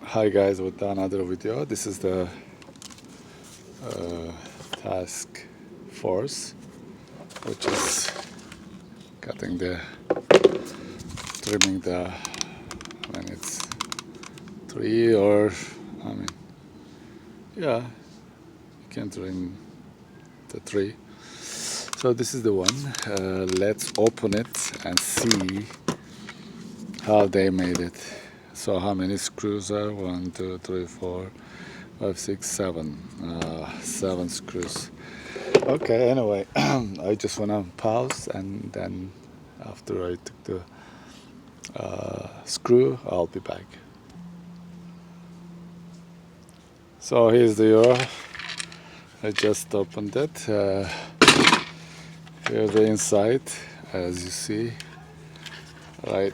Hi guys, with another video. This is the task force, which is cutting trimming when it's tree, or yeah, you can trim the tree. So this is the one. Let's open it and see how they made it. So how many screws are? 1, 2, 3, 4, 5, 6, 7. 7 screws. Okay, anyway, I just wanna pause, and then after I took the screw, I'll be back. So here's the euro. I just opened it. Here's the inside, as you see. Right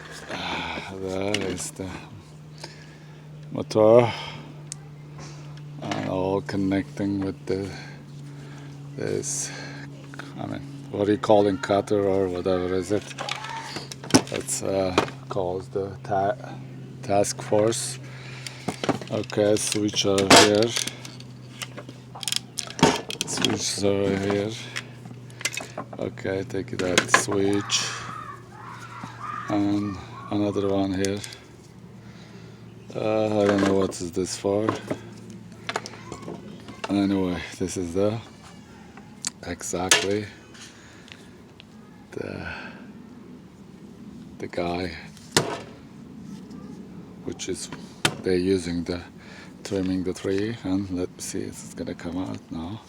there is the motor, and all connecting with this. What do you call it, cutter or whatever is it? That's called the task force. Okay, switch over here. Switch over here. Okay, take that switch, and another one here. I don't know what is this for. Anyway, this is exactly the guy, which is they're using the trimming the tree. And let me see, it's gonna come out now.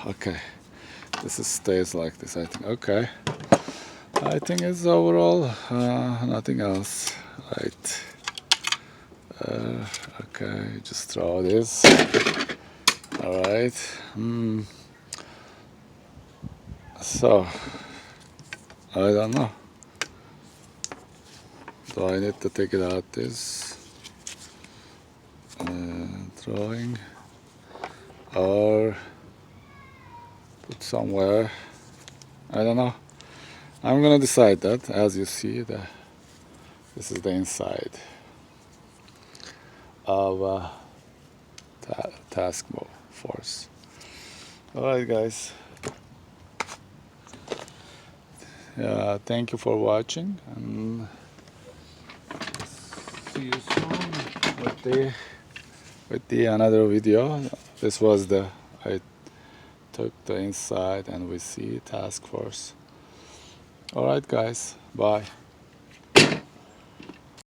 Okay, this stays like this, I think. Okay, I think it's overall nothing else, right? Okay, just throw this. All right. So I don't know. Do I need to take it out this drawing, or put somewhere? I don't know. I'm gonna decide that. As you see, this is the inside of task force. All right, guys. Thank you for watching, and see you soon with the another video. This was I took the inside, and we see task force. All right, guys. Bye.